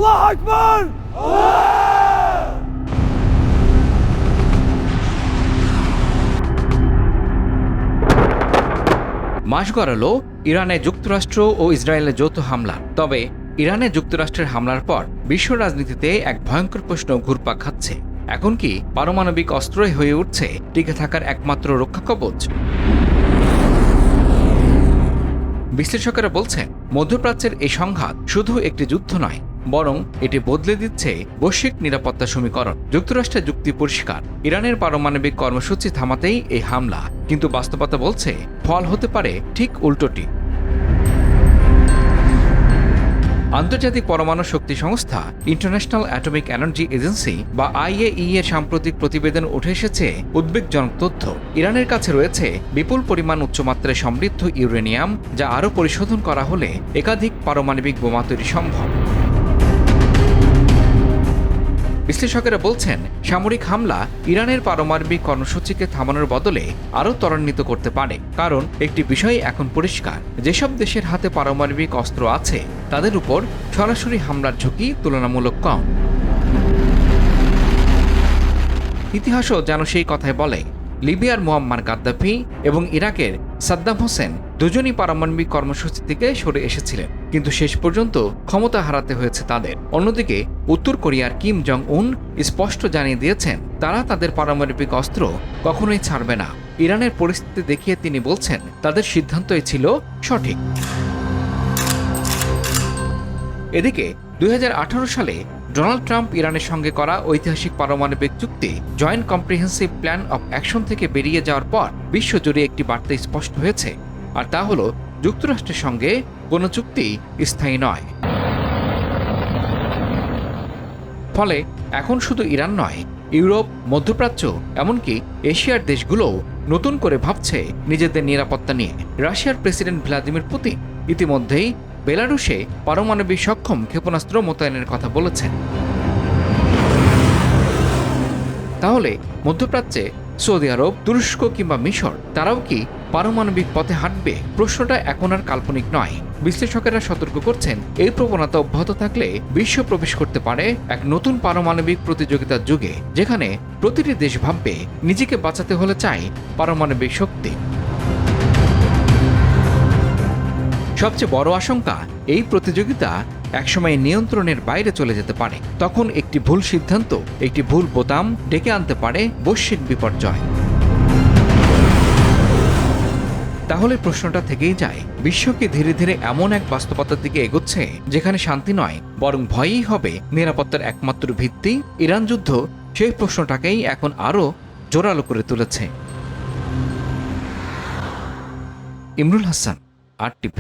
আল্লাহু আকবার। মাস গড়ালো ইরানে যুক্তরাষ্ট্র ও ইসরায়েলের যৌথ হামলা। তবে ইরানে যুক্তরাষ্ট্রের হামলার পর বিশ্ব রাজনীতিতে এক ভয়ঙ্কর প্রশ্ন ঘুরপাক খাচ্ছে। এখন কি পারমাণবিক অস্ত্রই হয়ে উঠছে টিকে থাকার একমাত্র রক্ষাকবচ? বিশ্লেষকেরা বলছেন, মধ্যপ্রাচ্যের এই সংঘাত শুধু একটি যুদ্ধ নয়, বরং এটি বদলে দিচ্ছে বৈশ্বিক নিরাপত্তা সমীকরণ। যুক্তরাষ্ট্রের যুক্তি পরিষ্কার, ইরানের পারমাণবিক কর্মসূচি থামাতেই এই হামলা, কিন্তু বাস্তবতা বলছে ফল হতে পারে ঠিক উল্টোটি। আন্তর্জাতিক পরমাণু শক্তি সংস্থা ইন্টারন্যাশনাল অ্যাটমিক এনার্জি এজেন্সি বা IAEA সাম্প্রতিক প্রতিবেদন উঠে এসেছে উদ্বেগজনক তথ্য। ইরানের কাছে রয়েছে বিপুল পরিমাণ উচ্চমাত্রায় সমৃদ্ধ ইউরেনিয়াম, যা আরও পরিশোধন করা হলে একাধিক পারমাণবিক বোমা তৈরি সম্ভব। বিশ্লেষকেরা বলছেন, সামরিক হামলা ইরানের পারমাণবিক কর্মসূচিকে থামানোর বদলে আরও ত্বরান্বিত করতে পারে। কারণ একটি বিষয় এখন পরিষ্কার, যেসব দেশের হাতে পারমাণবিক অস্ত্র আছে তাদের উপর সরাসরি হামলার ঝুঁকি তুলনামূলক কম। ইতিহাসও যেন সেই কথাই বলে। লিবিয়ার মুয়াম্মার গাদ্দাফি এবং ইরাকের সাদ্দাম হোসেন দুজনই পারমাণবিক কর্মসূচি থেকে সরে এসেছিলেন, কিন্তু শেষ পর্যন্ত ক্ষমতা হারাতে হয়েছে তাদের। অন্যদিকে উত্তর কোরিয়ার কিম জং উন স্পষ্ট জানিয়ে দিয়েছেন, তারা তাদের পারমাণবিক অস্ত্র কখনোই ছাড়বে না। ইরানের পরিস্থিতি দেখিয়ে তিনি বলছেন, তাদের সিদ্ধান্তই ছিল সঠিক। এদিকে 2018 সালে ডোনাল্ড ট্রাম্প ইরানের সঙ্গে করা ঐতিহাসিক পারমাণবিক চুক্তি joint comprehensive plan of action থেকে বেরিয়ে যাওয়ার পর বিশ্বজুড়ে একটি বার্তা স্পষ্ট হয়েছে, আর তা হলো যুক্তরাষ্ট্রের সঙ্গে কোনো চুক্তি স্থায়ী নয়। ফলে এখন শুধু ইরান নয়, ইউরোপ, মধ্যপ্রাচ্য, এমনকি এশিয়ার দেশগুলোও নতুন করে ভাবছে নিজেদের নিরাপত্তা নিয়ে। রাশিয়ার প্রেসিডেন্ট ভ্লাদিমির পুতিন ইতিমধ্যেই বেলারুশে পারমাণবিক সক্ষম ক্ষেপণাস্ত্র মোতায়েনের কথা বলেছেন। তাহলে মধ্যপ্রাচ্যে সৌদি আরব, তুরস্ক কিংবা মিশর, তারাও কি পারমাণবিক পথে হাঁটবে? প্রশ্নটা এখন আর কাল্পনিক নয়। বিশ্লেষকেরা সতর্ক করছেন, এই প্রবণতা অব্যাহত থাকলে বিশ্ব প্রবেশ করতে পারে এক নতুন পারমাণবিক প্রতিযোগিতার যুগে, যেখানে প্রতিটি দেশ ভাববে নিজেকে বাঁচাতে হলে চাই পারমাণবিক শক্তি। সবচেয়ে বড় আশঙ্কা, এই প্রতিযোগিতা একসময় নিয়ন্ত্রণের বাইরে চলে যেতে পারে। তখন একটি ভুল সিদ্ধান্ত, একটি ভুল বোতাম ডেকে আনতে পারে বৈশ্বিক বিপর্যয়। তাহলে প্রশ্নটা থেকেই যায়, বিশ্বকে ধীরে ধীরে এমন এক বাস্তবতার দিকে এগোচ্ছে যেখানে শান্তি নয়, বরং ভয়ই হবে নিরাপত্তার একমাত্র ভিত্তি। ইরান যুদ্ধ সেই প্রশ্নটাকেই এখন আরও জোরালো করে তুলেছে। ইমরুল হাসান, RTV।